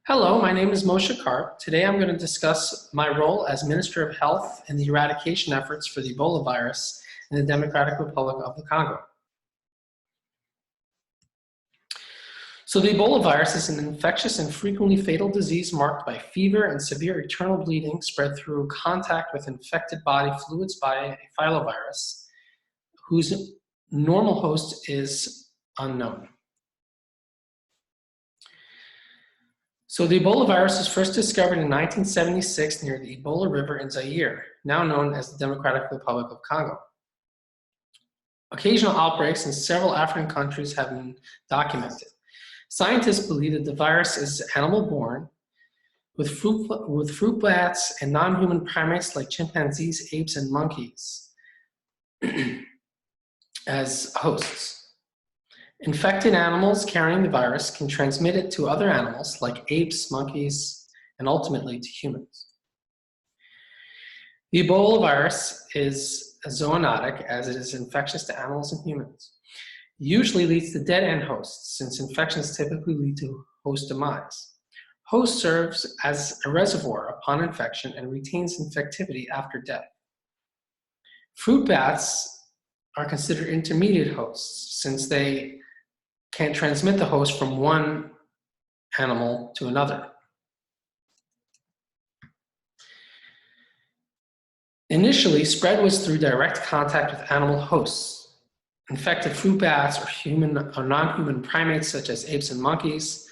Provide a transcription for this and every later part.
Hello, my name is Moshe Karp. Today I'm going to discuss my role as Minister of Health in the eradication efforts for the Ebola virus in the Democratic Republic of the Congo. So the Ebola virus is an infectious and frequently fatal disease marked by fever and severe internal bleeding spread through contact with infected body fluids by a filovirus whose normal host is unknown. So the Ebola virus was first discovered in 1976 near the Ebola River in Zaire, now known as the Democratic Republic of Congo. Occasional outbreaks in several African countries have been documented. Scientists believe that the virus is animal-borne, with fruit bats and non-human primates like chimpanzees, apes, and monkeys as hosts. Infected animals carrying the virus can transmit it to other animals like apes, monkeys, and ultimately to humans. The Ebola virus is zoonotic as it is infectious to animals and humans. It usually leads to dead-end hosts since infections typically lead to host demise. Host serves as a reservoir upon infection and retains infectivity after death. Fruit bats are considered intermediate hosts since they can transmit the host from one animal to another. Initially, spread was through direct contact with animal hosts. Infected fruit bats or human or non-human primates such as apes and monkeys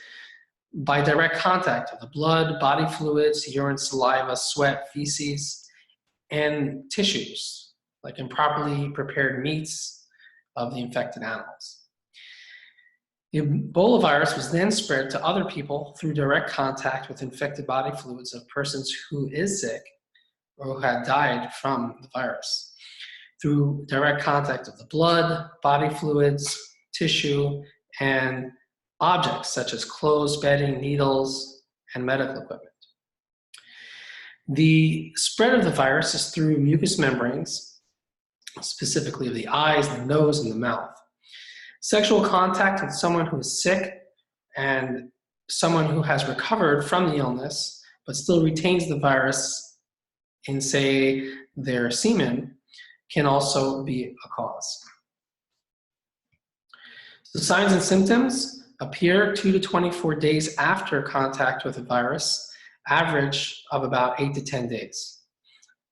by direct contact with the blood, body fluids, urine, saliva, sweat, feces, and tissues like improperly prepared meats of the infected animals. The Ebola virus was then spread to other people through direct contact with infected body fluids of persons who is sick or who had died from the virus, through direct contact of the blood, body fluids, tissue, and objects such as clothes, bedding, needles, and medical equipment. The spread of the virus is through mucous membranes, specifically of the eyes, the nose, and the mouth. Sexual contact with someone who is sick and someone who has recovered from the illness but still retains the virus in, say, their semen can also be a cause. The signs and symptoms appear 2 to 24 days after contact with the virus, average of about 8 to 10 days.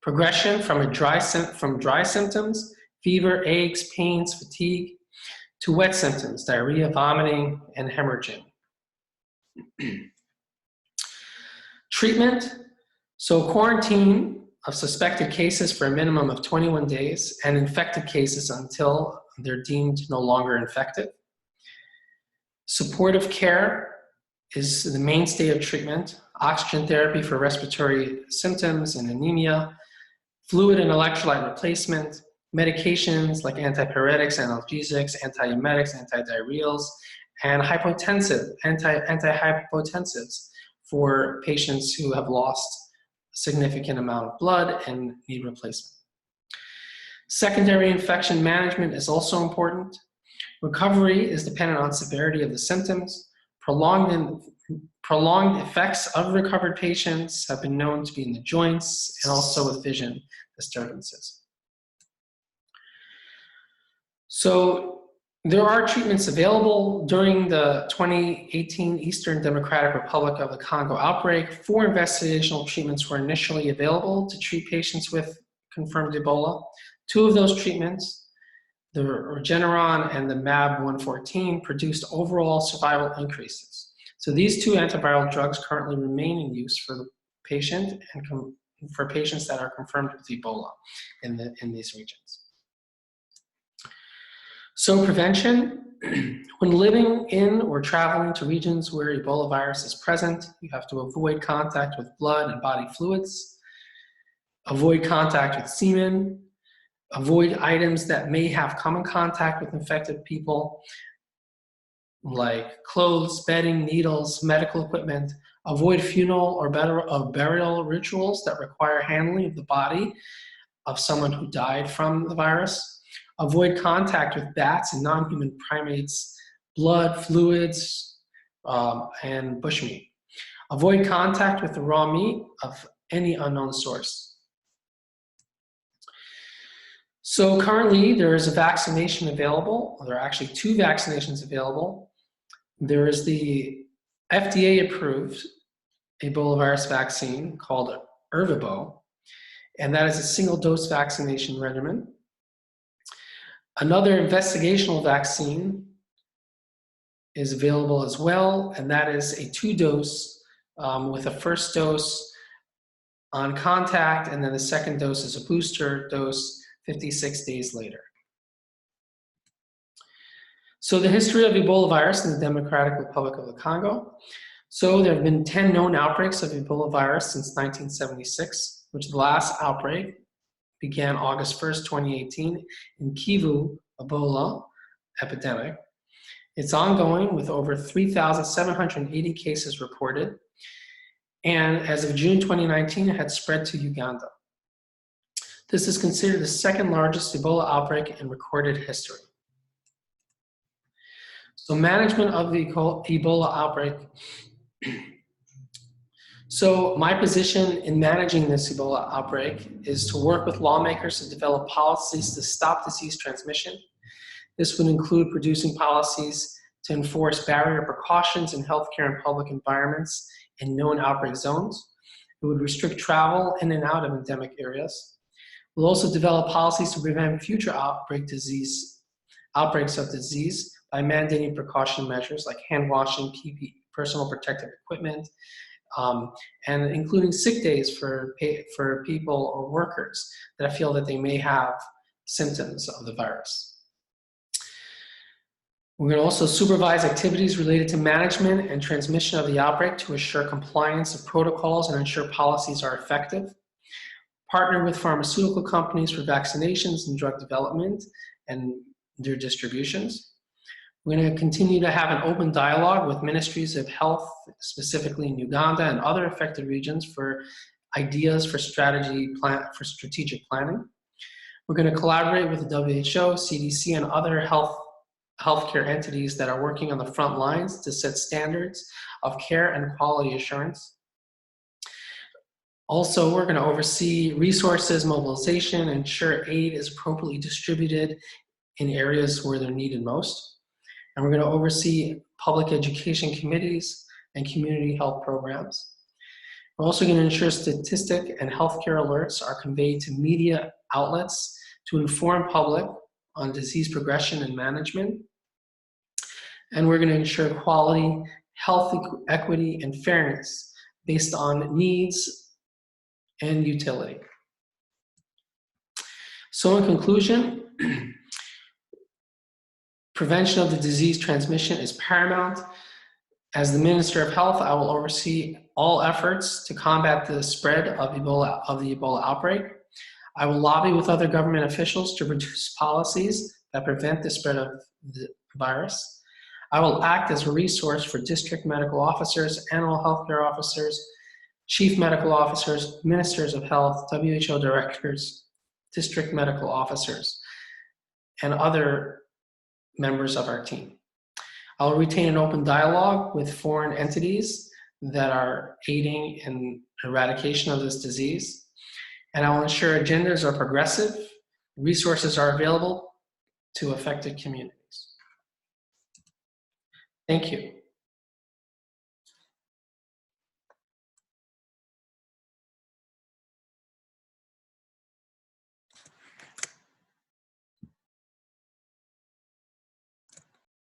Progression from dry symptoms, fever, aches, pains, fatigue, to wet symptoms, diarrhea, vomiting, and hemorrhaging. Treatment, so quarantine of suspected cases for a minimum of 21 days and infected cases until they're deemed no longer infected. Supportive care is the mainstay of treatment. Oxygen therapy for respiratory symptoms and anemia, fluid and electrolyte replacement, medications like antipyretics, analgesics, antiemetics, antidiarrheals, and antihypotensives for patients who have lost a significant amount of blood and need replacement. Secondary infection management is also important. Recovery is dependent on severity of the symptoms. Prolonged effects of recovered patients have been known to be in the joints and also with vision disturbances. So there are treatments available. During the 2018 Eastern Democratic Republic of the Congo outbreak, 4 investigational treatments were initially available to treat patients with confirmed Ebola. 2 of those treatments, the Regeneron and the MAB-114, produced overall survival increases. So these 2 antiviral drugs currently remain in use for the patient and for patients that are confirmed with Ebola in these regions. So prevention, when living in or traveling to regions where Ebola virus is present, you have to avoid contact with blood and body fluids, avoid contact with semen, avoid items that may have come in contact with infected people, like clothes, bedding, needles, medical equipment, avoid funeral or burial rituals that require handling of the body of someone who died from the virus. Avoid contact with bats and non-human primates, blood, fluids, and bushmeat. Avoid contact with the raw meat of any unknown source. So currently there is a vaccination available. There are actually 2 vaccinations available. There is the FDA approved Ebola virus vaccine called Ervebo, and that is a single dose vaccination regimen. Another investigational vaccine is available as well, and that is a 2-dose with a first dose on contact, and then the second dose is a booster dose 56 days later. So the history of Ebola virus in the Democratic Republic of the Congo. So there have been 10 known outbreaks of Ebola virus since 1976, which the last outbreak began August 1st, 2018 in Kivu Ebola epidemic. It's ongoing with over 3,780 cases reported. And as of June 2019, it had spread to Uganda. This is considered the 2nd largest Ebola outbreak in recorded history. So management of the Ebola outbreak. So my position in managing this Ebola outbreak is to work with lawmakers to develop policies to stop disease transmission. This would include producing policies to enforce barrier precautions in healthcare and public environments in known outbreak zones. It would restrict travel in and out of endemic areas. We'll also develop policies to prevent future outbreaks of disease by mandating precaution measures like hand washing, PPE, personal protective equipment, and including sick days for people or workers that feel that they may have symptoms of the virus. We're going to also supervise activities related to management and transmission of the outbreak to assure compliance of protocols and ensure policies are effective. Partner with pharmaceutical companies for vaccinations and drug development and their distributions. We're going to continue to have an open dialogue with ministries of health, specifically in Uganda and other affected regions, for ideas for strategic planning. We're going to collaborate with the WHO, CDC, and other healthcare entities that are working on the front lines to set standards of care and quality assurance. Also, we're going to oversee resources mobilization, ensure aid is appropriately distributed in areas where they're needed most. And we're going to oversee public education committees and community health programs. We're also going to ensure statistic and healthcare alerts are conveyed to media outlets to inform public on disease progression and management. And we're going to ensure quality, health equity, and fairness based on needs and utility. So in conclusion, prevention of the disease transmission is paramount. As the Minister of Health, I will oversee all efforts to combat the spread of the Ebola outbreak. I will lobby with other government officials to produce policies that prevent the spread of the virus. I will act as a resource for district medical officers, animal healthcare officers, chief medical officers, ministers of health, WHO directors, district medical officers, and other members of our team. I'll retain an open dialogue with foreign entities that are aiding in eradication of this disease. And I will ensure agendas are progressive, resources are available to affected communities. Thank you.